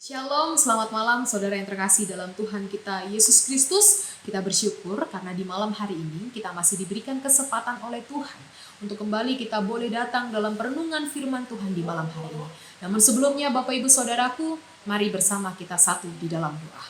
Shalom, selamat malam saudara yang terkasih dalam Tuhan kita Yesus Kristus. Kita bersyukur karena di malam hari ini kita masih diberikan kesempatan oleh Tuhan untuk kembali kita boleh datang dalam perenungan firman Tuhan di malam hari ini. Namun sebelumnya Bapak Ibu Saudaraku, mari bersama kita satu di dalam doa.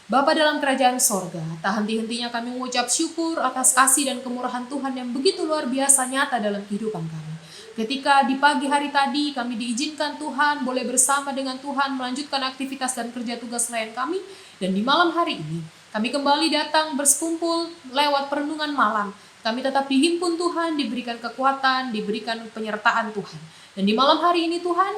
Bapa dalam kerajaan sorga, tak henti-hentinya kami mengucap syukur atas kasih dan kemurahan Tuhan yang begitu luar biasa nyata dalam kehidupan kami. Ketika di pagi hari tadi kami diizinkan Tuhan boleh bersama dengan Tuhan melanjutkan aktivitas dan kerja tugas lain kami. Dan di malam hari ini kami kembali datang berkumpul lewat perenungan malam. Kami tetap dihimpun Tuhan, diberikan kekuatan, diberikan penyertaan Tuhan. Dan di malam hari ini Tuhan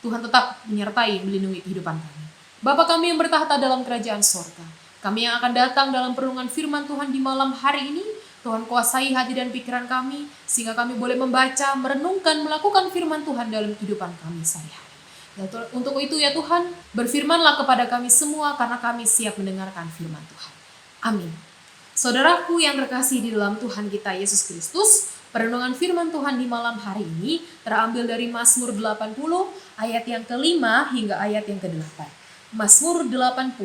tetap menyertai, melindungi kehidupan kami. Bapa kami yang bertahta dalam kerajaan sorga, kami yang akan datang dalam perenungan firman Tuhan di malam hari ini, Tuhan kuasai hati dan pikiran kami, sehingga kami boleh membaca, merenungkan, melakukan firman Tuhan dalam kehidupan kami sehari-hari. Dan untuk itu ya Tuhan, berfirmanlah kepada kami semua, karena kami siap mendengarkan firman Tuhan. Amin. Saudaraku yang terkasih di dalam Tuhan kita Yesus Kristus, perenungan firman Tuhan di malam hari ini terambil dari Mazmur 80 ayat yang kelima hingga ayat yang ke-8. Mazmur 80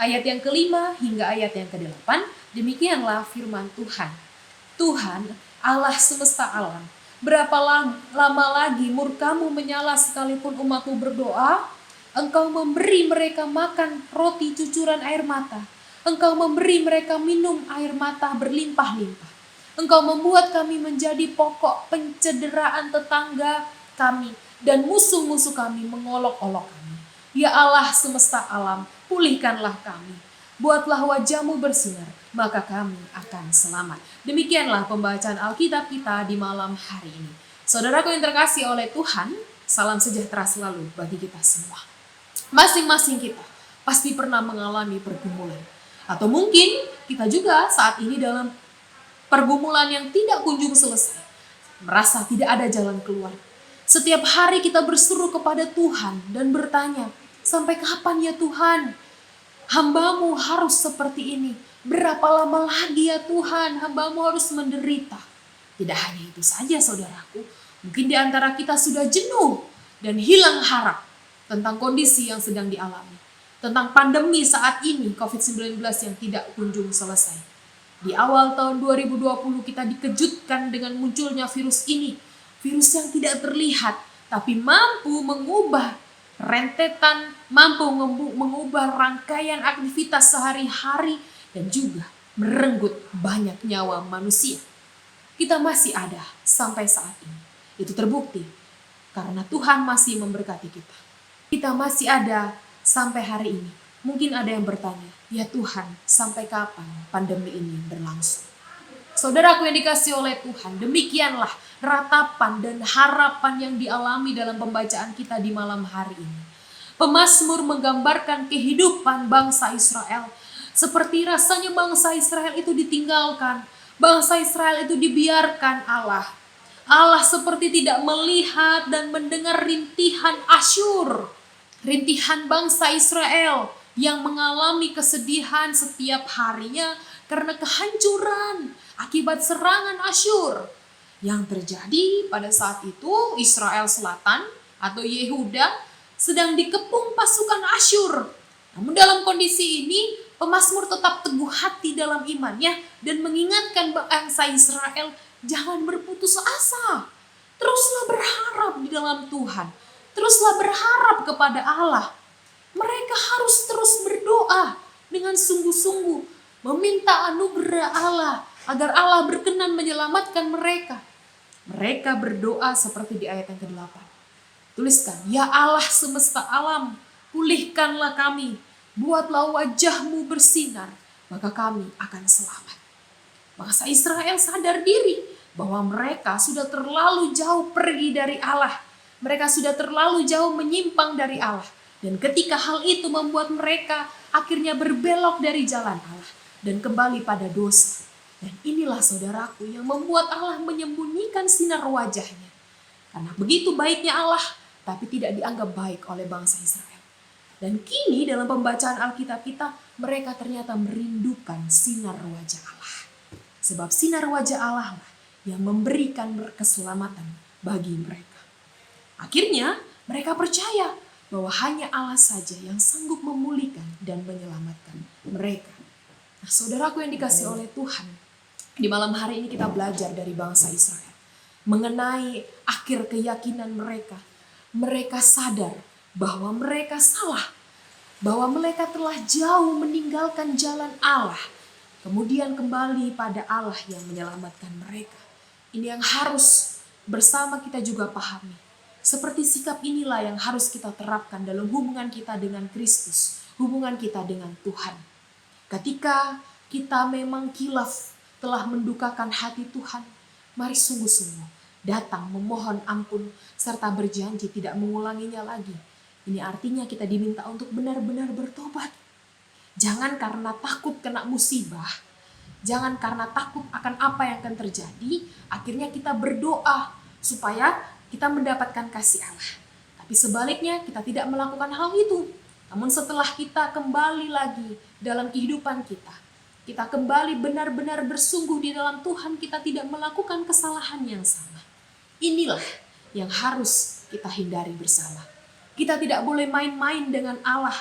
ayat yang kelima hingga ayat yang ke-8, demikianlah firman Tuhan. Tuhan, Allah semesta alam, berapa lama lagi murkamu menyala sekalipun umatmu berdoa? Engkau memberi mereka makan roti cucuran air mata. Engkau memberi mereka minum air mata berlimpah-limpah. Engkau membuat kami menjadi pokok pencederaan tetangga kami, dan musuh-musuh kami mengolok-olok kami. Ya Allah semesta alam, pulihkanlah kami. Buatlah wajahmu bersinar, maka kami akan selamat. Demikianlah pembacaan Alkitab kita di malam hari ini. Saudaraku yang terkasih oleh Tuhan, salam sejahtera selalu bagi kita semua. Masing-masing kita pasti pernah mengalami pergumulan. Atau mungkin kita juga saat ini dalam pergumulan yang tidak kunjung selesai. Merasa tidak ada jalan keluar. Setiap hari kita berseru kepada Tuhan dan bertanya, sampai kapan ya Tuhan? Hamba-Mu harus seperti ini. Berapa lama lagi ya Tuhan hamba-Mu harus menderita? Tidak hanya itu saja saudaraku. Mungkin di antara kita sudah jenuh dan hilang harap tentang kondisi yang sedang dialami. Tentang pandemi saat ini COVID-19 yang tidak kunjung selesai. Di awal tahun 2020 kita dikejutkan dengan munculnya virus ini. Virus yang tidak terlihat tapi mampu mengubah rentetan, mampu mengubah rangkaian aktivitas sehari-hari dan juga merenggut banyak nyawa manusia. Kita masih ada sampai saat ini. Itu terbukti karena Tuhan masih memberkati kita. Kita masih ada sampai hari ini. Mungkin ada yang bertanya, ya Tuhan, sampai kapan pandemi ini berlangsung? Saudaraku yang dikasih oleh Tuhan, demikianlah ratapan dan harapan yang dialami dalam pembacaan kita di malam hari ini. Pemazmur menggambarkan kehidupan bangsa Israel. Seperti rasanya bangsa Israel itu ditinggalkan. Bangsa Israel itu dibiarkan Allah. Allah seperti tidak melihat dan mendengar rintihan Asyur. Rintihan bangsa Israel yang mengalami kesedihan setiap harinya karena kehancuran akibat serangan Asyur yang terjadi pada saat itu. Israel Selatan atau Yehuda sedang dikepung pasukan Asyur. Namun dalam kondisi ini pemazmur tetap teguh hati dalam imannya dan mengingatkan bangsa Israel, jangan berputus asa. Teruslah berharap di dalam Tuhan. Teruslah berharap kepada Allah. Mereka harus terus berdoa dengan sungguh-sungguh, meminta anugerah Allah agar Allah berkenan menyelamatkan mereka. Mereka berdoa seperti di ayat yang ke-8. Tuliskan, ya Allah semesta alam, pulihkanlah kami, buatlah wajahmu bersinar, maka kami akan selamat. Bangsa Israel sadar diri bahwa mereka sudah terlalu jauh pergi dari Allah. Mereka sudah terlalu jauh menyimpang dari Allah. Dan ketika hal itu membuat mereka akhirnya berbelok dari jalan Allah dan kembali pada dosa. Dan inilah saudaraku yang membuat Allah menyembunyikan sinar wajahnya. Karena begitu baiknya Allah, tapi tidak dianggap baik oleh bangsa Israel. Dan kini dalam pembacaan Alkitab kita, mereka ternyata merindukan sinar wajah Allah. Sebab sinar wajah Allah lah yang memberikan keselamatan bagi mereka. Akhirnya mereka percaya bahwa hanya Allah saja yang sanggup memulihkan dan menyelamatkan mereka. Nah, saudaraku yang dikasihi oleh Tuhan, di malam hari ini kita belajar dari bangsa Israel mengenai akhir keyakinan mereka. Mereka sadar bahwa mereka salah, bahwa mereka telah jauh meninggalkan jalan Allah, kemudian kembali pada Allah yang menyelamatkan mereka. Ini yang harus bersama kita juga pahami. Seperti sikap inilah yang harus kita terapkan dalam hubungan kita dengan Kristus, hubungan kita dengan Tuhan. Ketika kita memang kilaf telah mendukakan hati Tuhan, mari sungguh-sungguh datang memohon ampun serta berjanji tidak mengulanginya lagi. Ini artinya kita diminta untuk benar-benar bertobat. Jangan karena takut kena musibah, jangan karena takut akan apa yang akan terjadi, akhirnya kita berdoa supaya kita mendapatkan kasih Allah. Tapi sebaliknya kita tidak melakukan hal itu. Namun setelah kita kembali lagi dalam kehidupan kita kembali benar-benar bersungguh di dalam Tuhan, kita tidak melakukan kesalahan yang sama. Inilah yang harus kita hindari bersama. Kita tidak boleh main-main dengan Allah.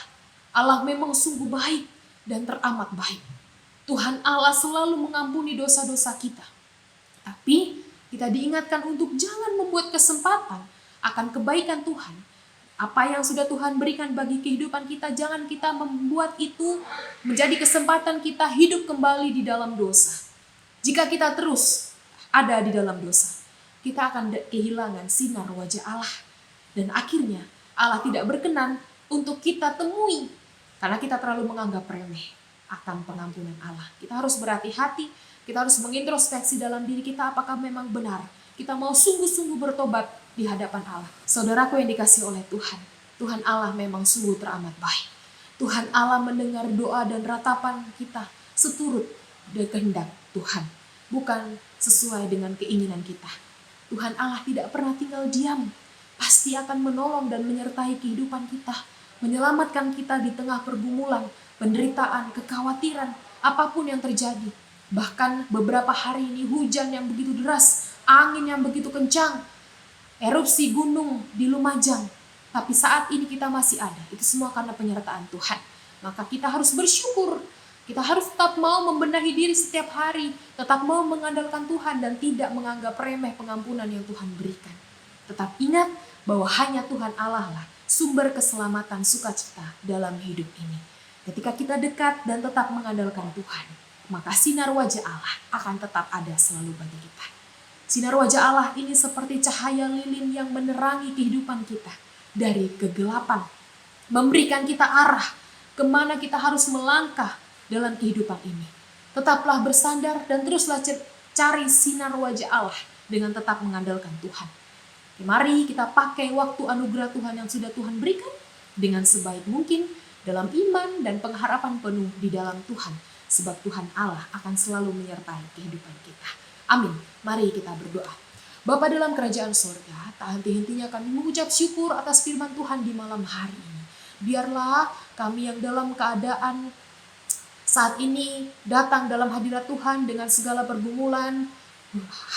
Allah memang sungguh baik dan teramat baik. Tuhan Allah selalu mengampuni dosa-dosa kita. Tapi kita diingatkan untuk jangan membuat kesempatan akan kebaikan Tuhan. Apa yang sudah Tuhan berikan bagi kehidupan kita, jangan kita membuat itu menjadi kesempatan kita hidup kembali di dalam dosa. Jika kita terus ada di dalam dosa, kita akan kehilangan sinar wajah Allah. Dan akhirnya Allah tidak berkenan untuk kita temui karena kita terlalu menganggap remeh akan pengampunan Allah. Kita harus berhati-hati, kita harus mengintrospeksi dalam diri kita apakah memang benar kita mau sungguh-sungguh bertobat di hadapan Allah. Saudaraku yang dikasihi oleh Tuhan, Tuhan Allah memang sungguh teramat baik. Tuhan Allah mendengar doa dan ratapan kita seturut dengan kehendak Tuhan, bukan sesuai dengan keinginan kita. Tuhan Allah tidak pernah tinggal diam, pasti akan menolong dan menyertai kehidupan kita, menyelamatkan kita di tengah pergumulan, penderitaan, kekhawatiran, apapun yang terjadi. Bahkan beberapa hari ini hujan yang begitu deras, angin yang begitu kencang, erupsi gunung di Lumajang. Tapi saat ini kita masih ada, itu semua karena penyertaan Tuhan. Maka kita harus bersyukur, kita harus tetap mau membenahi diri setiap hari, tetap mau mengandalkan Tuhan dan tidak menganggap remeh pengampunan yang Tuhan berikan. Tetap ingat bahwa hanya Tuhan Allah lah sumber keselamatan sukacita dalam hidup ini. Ketika kita dekat dan tetap mengandalkan Tuhan, maka sinar wajah Allah akan tetap ada selalu bagi kita. Sinar wajah Allah ini seperti cahaya lilin yang menerangi kehidupan kita dari kegelapan, memberikan kita arah kemana kita harus melangkah dalam kehidupan ini. Tetaplah bersandar dan teruslah cari sinar wajah Allah dengan tetap mengandalkan Tuhan. Mari kita pakai waktu anugerah Tuhan yang sudah Tuhan berikan dengan sebaik mungkin dalam iman dan pengharapan penuh di dalam Tuhan. Sebab Tuhan Allah akan selalu menyertai kehidupan kita. Amin. Mari kita berdoa. Bapa dalam kerajaan sorga, tak henti-hentinya kami mengucap syukur atas firman Tuhan di malam hari ini. Biarlah kami yang dalam keadaan saat ini datang dalam hadirat Tuhan dengan segala pergumulan,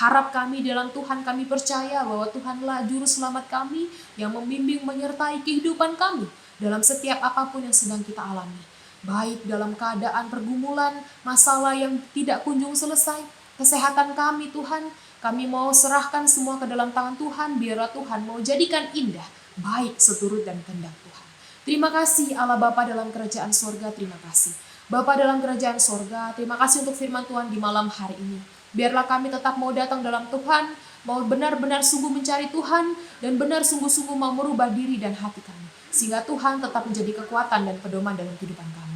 harap kami dalam Tuhan, kami percaya bahwa Tuhanlah juru selamat kami yang membimbing menyertai kehidupan kami dalam setiap apapun yang sedang kita alami. Baik dalam keadaan pergumulan, masalah yang tidak kunjung selesai, kesehatan kami Tuhan, kami mau serahkan semua ke dalam tangan Tuhan, biarlah Tuhan mau jadikan indah, baik seturut dan kehendak Tuhan. Terima kasih Allah Bapa dalam kerajaan sorga, terima kasih. Bapa dalam kerajaan sorga, terima kasih untuk firman Tuhan di malam hari ini. Biarlah kami tetap mau datang dalam Tuhan, mau benar-benar sungguh mencari Tuhan, dan benar sungguh-sungguh mau merubah diri dan hati kami. Sehingga Tuhan tetap menjadi kekuatan dan pedoman dalam kehidupan kami.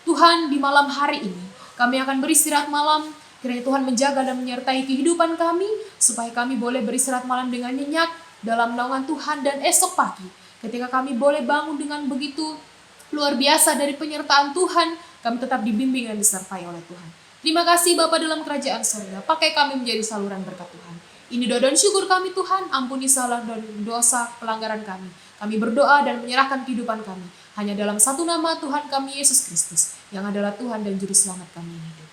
Tuhan, di malam hari ini kami akan beristirahat malam. Kiranya Tuhan menjaga dan menyertai kehidupan kami, supaya kami boleh beristirahat malam dengan nyenyak dalam naungan Tuhan. Dan esok pagi ketika kami boleh bangun dengan begitu luar biasa dari penyertaan Tuhan, kami tetap dibimbing dan disertai oleh Tuhan. Terima kasih Bapa dalam kerajaan sorga, pakai kami menjadi saluran berkat Tuhan. Ini doa dan syukur kami Tuhan, ampuni salah dan dosa pelanggaran kami. Kami berdoa dan menyerahkan kehidupan kami hanya dalam satu nama Tuhan kami Yesus Kristus, yang adalah Tuhan dan Juru Selamat kami hidup.